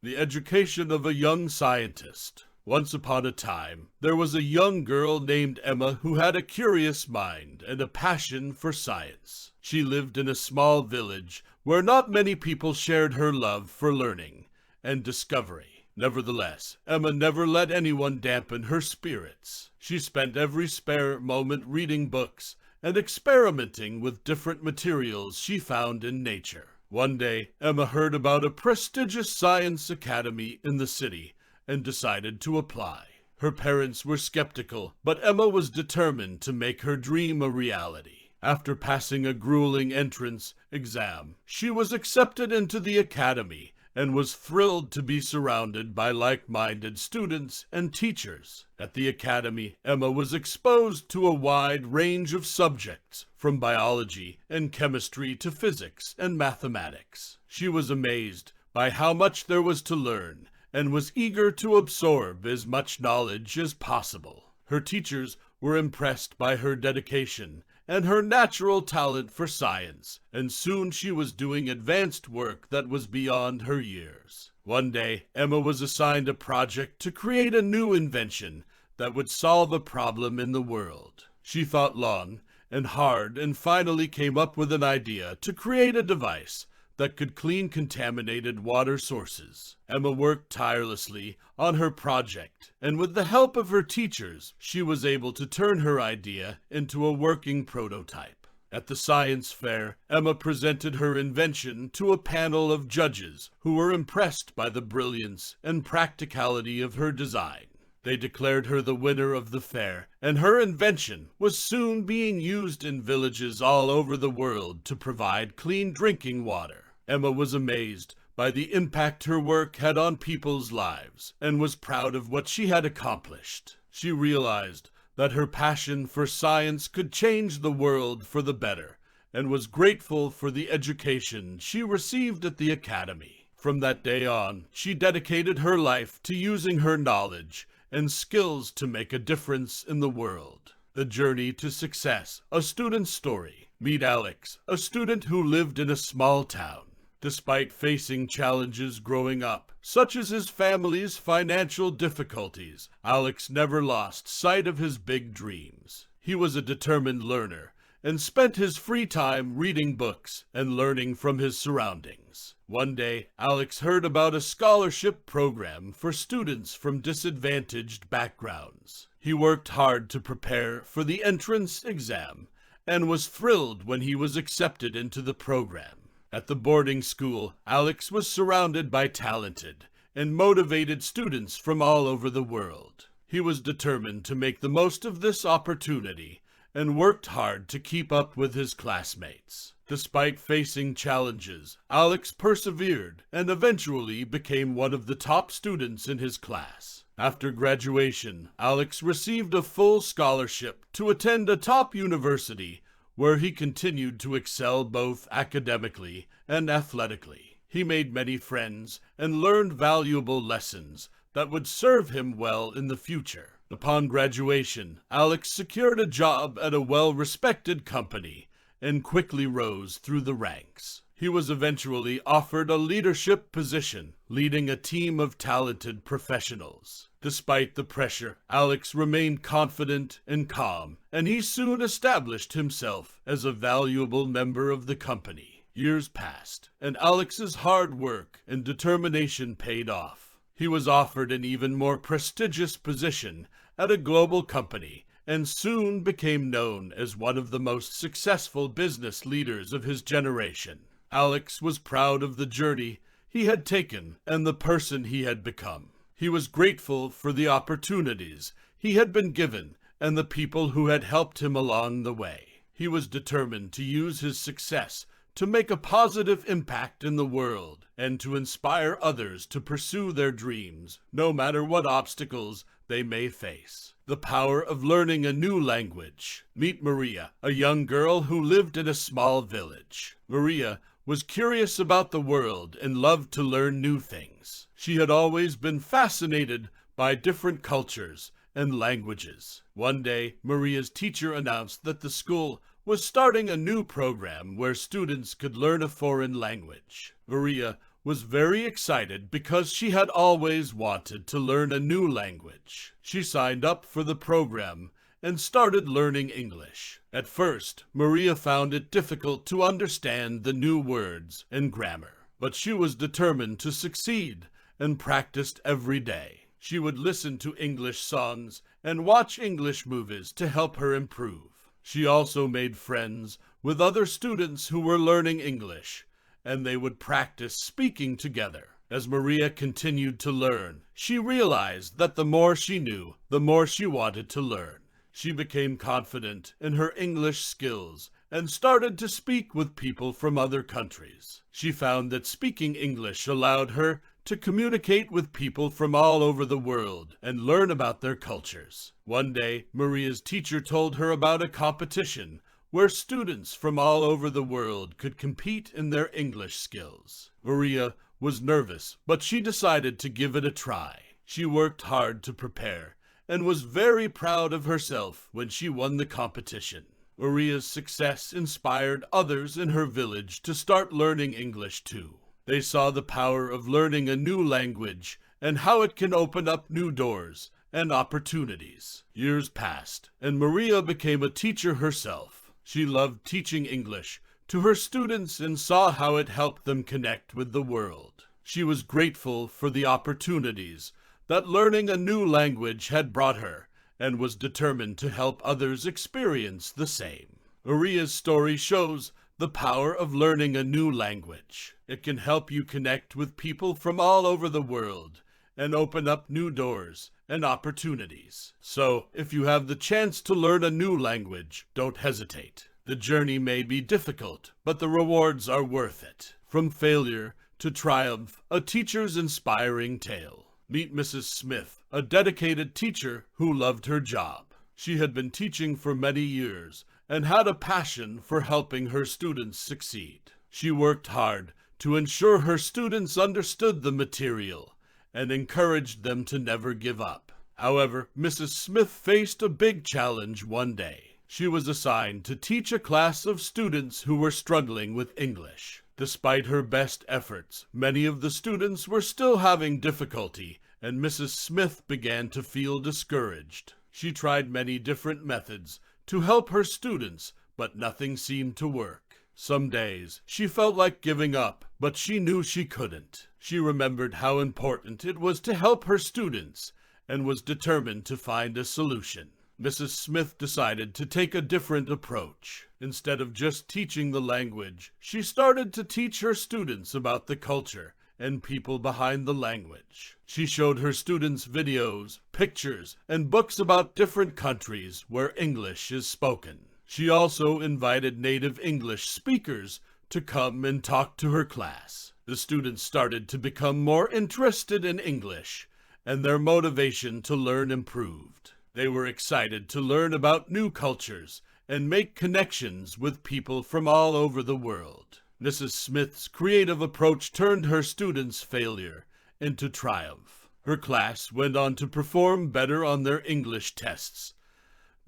The education of a young scientist. Once upon a time, there was a young girl named Emma who had a curious mind and a passion for science. She lived in a small village where not many people shared her love for learning and discovery. Nevertheless, Emma never let anyone dampen her spirits. She spent every spare moment reading books and experimenting with different materials she found in nature. One day, Emma heard about a prestigious science academy in the city and decided to apply. Her parents were skeptical, but Emma was determined to make her dream a reality. After passing a grueling entrance exam, she was accepted into the academy and was thrilled to be surrounded by like-minded students and teachers. At the academy, Emma was exposed to a wide range of subjects, from biology and chemistry to physics and mathematics. She was amazed by how much there was to learn and was eager to absorb as much knowledge as possible. Her teachers were impressed by her dedication and her natural talent for science, and soon she was doing advanced work that was beyond her years. One day, Emma was assigned a project to create a new invention that would solve a problem in the world. She thought long and hard and finally came up with an idea to create a device that could clean contaminated water sources. Emma worked tirelessly on her project, and with the help of her teachers, she was able to turn her idea into a working prototype. At the science fair, Emma presented her invention to a panel of judges who were impressed by the brilliance and practicality of her design. They declared her the winner of the fair, and her invention was soon being used in villages all over the world to provide clean drinking water. Emma was amazed by the impact her work had on people's lives and was proud of what she had accomplished. She realized that her passion for science could change the world for the better and was grateful for the education she received at the academy. From that day on, she dedicated her life to using her knowledge and skills to make a difference in the world. The journey to success, a student's story. Meet Alex, a student who lived in a small town. Despite facing challenges growing up, such as his family's financial difficulties, Alex never lost sight of his big dreams. He was a determined learner and spent his free time reading books and learning from his surroundings. One day, Alex heard about a scholarship program for students from disadvantaged backgrounds. He worked hard to prepare for the entrance exam and was thrilled when he was accepted into the program. At the boarding school, Alex was surrounded by talented and motivated students from all over the world. He was determined to make the most of this opportunity and worked hard to keep up with his classmates. Despite facing challenges, Alex persevered and eventually became one of the top students in his class. After graduation, Alex received a full scholarship to attend a top university where he continued to excel both academically and athletically. He made many friends and learned valuable lessons that would serve him well in the future. Upon graduation, Alex secured a job at a well-respected company and quickly rose through the ranks. He was eventually offered a leadership position, leading a team of talented professionals. Despite the pressure, Alex remained confident and calm, and he soon established himself as a valuable member of the company. Years passed, and Alex's hard work and determination paid off. He was offered an even more prestigious position at a global company, and soon became known as one of the most successful business leaders of his generation. Alex was proud of the journey he had taken and the person he had become. He was grateful for the opportunities he had been given and the people who had helped him along the way. He was determined to use his success to make a positive impact in the world and to inspire others to pursue their dreams, no matter what obstacles they may face. The power of learning a new language. Meet Maria, a young girl who lived in a small village. Maria was curious about the world and loved to learn new things. She had always been fascinated by different cultures and languages. One day, Maria's teacher announced that the school was starting a new program where students could learn a foreign language. Maria was very excited because she had always wanted to learn a new language. She signed up for the program and started learning English. At first, Maria found it difficult to understand the new words and grammar, but she was determined to succeed and practiced every day. She would listen to English songs and watch English movies to help her improve. She also made friends with other students who were learning English, and they would practice speaking together. As Maria continued to learn, she realized that the more she knew, the more she wanted to learn. She became confident in her English skills and started to speak with people from other countries. She found that speaking English allowed her to communicate with people from all over the world and learn about their cultures. One day, Maria's teacher told her about a competition where students from all over the world could compete in their English skills. Maria was nervous, but she decided to give it a try. She worked hard to prepare and was very proud of herself when she won the competition. Maria's success inspired others in her village to start learning English too. They saw the power of learning a new language and how it can open up new doors and opportunities. Years passed, and Maria became a teacher herself. She loved teaching English to her students and saw how it helped them connect with the world. She was grateful for the opportunities that learning a new language had brought her and was determined to help others experience the same. Maria's story shows the power of learning a new language. It can help you connect with people from all over the world and open up new doors and opportunities. So, if you have the chance to learn a new language, don't hesitate. The journey may be difficult, but the rewards are worth it. From failure to triumph, a teacher's inspiring tale. Meet Mrs. Smith, a dedicated teacher who loved her job. She had been teaching for many years and had a passion for helping her students succeed. She worked hard to ensure her students understood the material and encouraged them to never give up. However, Mrs. Smith faced a big challenge one day. She was assigned to teach a class of students who were struggling with English. Despite her best efforts, many of the students were still having difficulty, and Mrs. Smith began to feel discouraged. She tried many different methods to help her students, but nothing seemed to work. Some days, she felt like giving up, but she knew she couldn't. She remembered how important it was to help her students and was determined to find a solution. Mrs. Smith decided to take a different approach. Instead of just teaching the language, she started to teach her students about the culture and people behind the language. She showed her students videos, pictures, and books about different countries where English is spoken. She also invited native English speakers to come and talk to her class. The students started to become more interested in English, and their motivation to learn improved. They were excited to learn about new cultures and make connections with people from all over the world. Mrs. Smith's creative approach turned her students' failure into triumph. Her class went on to perform better on their English tests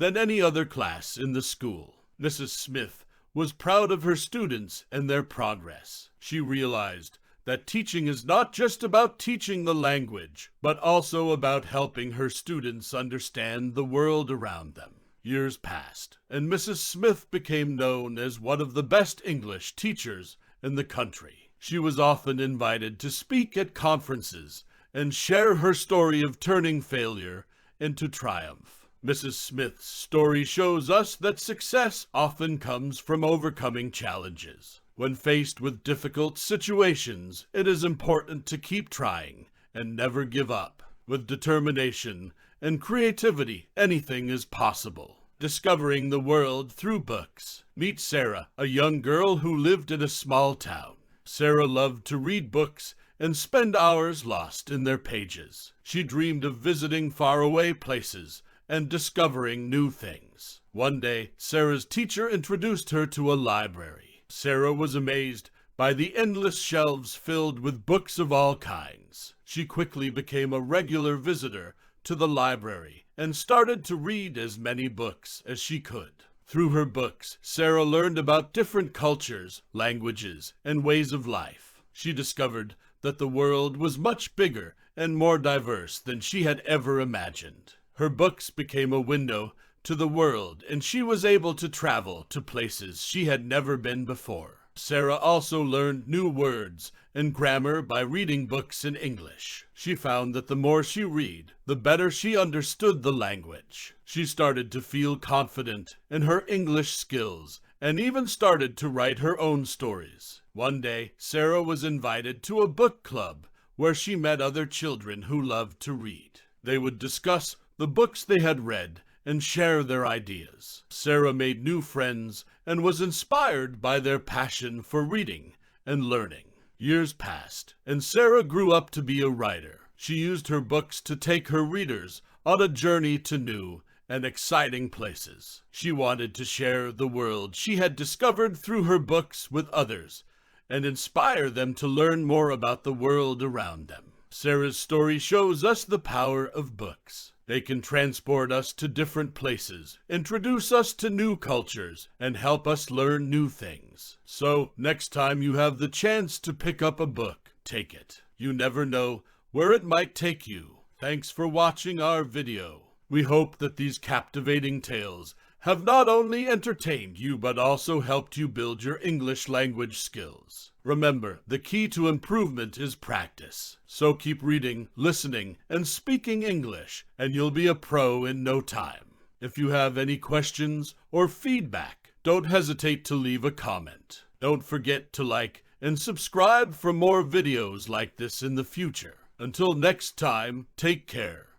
than any other class in the school. Mrs. Smith was proud of her students and their progress. She realized that teaching is not just about teaching the language, but also about helping her students understand the world around them. Years passed, and Mrs. Smith became known as one of the best English teachers in the country. She was often invited to speak at conferences and share her story of turning failure into triumph. Mrs. Smith's story shows us that success often comes from overcoming challenges. When faced with difficult situations, it is important to keep trying and never give up. With determination and creativity, anything is possible. Discovering the world through books. Meet Sarah, a young girl who lived in a small town. Sarah loved to read books and spend hours lost in their pages. She dreamed of visiting faraway places and discovering new things. One day, Sarah's teacher introduced her to a library. Sarah was amazed by the endless shelves filled with books of all kinds. She quickly became a regular visitor to the library and started to read as many books as she could. Through her books, Sarah learned about different cultures, languages, and ways of life. She discovered that the world was much bigger and more diverse than she had ever imagined. Her books became a window to the world, and she was able to travel to places she had never been before. Sarah also learned new words and grammar by reading books in English. She found that the more she read, the better she understood the language. She started to feel confident in her English skills and even started to write her own stories. One day, Sarah was invited to a book club where she met other children who loved to read. They would discuss the books they had read and share their ideas. Sarah made new friends and was inspired by their passion for reading and learning. Years passed, and Sarah grew up to be a writer. She used her books to take her readers on a journey to new and exciting places. She wanted to share the world she had discovered through her books with others and inspire them to learn more about the world around them. Sarah's story shows us the power of books. They can transport us to different places, introduce us to new cultures, and help us learn new things. So, next time you have the chance to pick up a book, take it. You never know where it might take you. Thanks for watching our video. We hope that these captivating tales have not only entertained you, but also helped you build your English language skills. Remember, the key to improvement is practice. So keep reading, listening, and speaking English, and you'll be a pro in no time. If you have any questions or feedback, don't hesitate to leave a comment. Don't forget to like and subscribe for more videos like this in the future. Until next time, take care.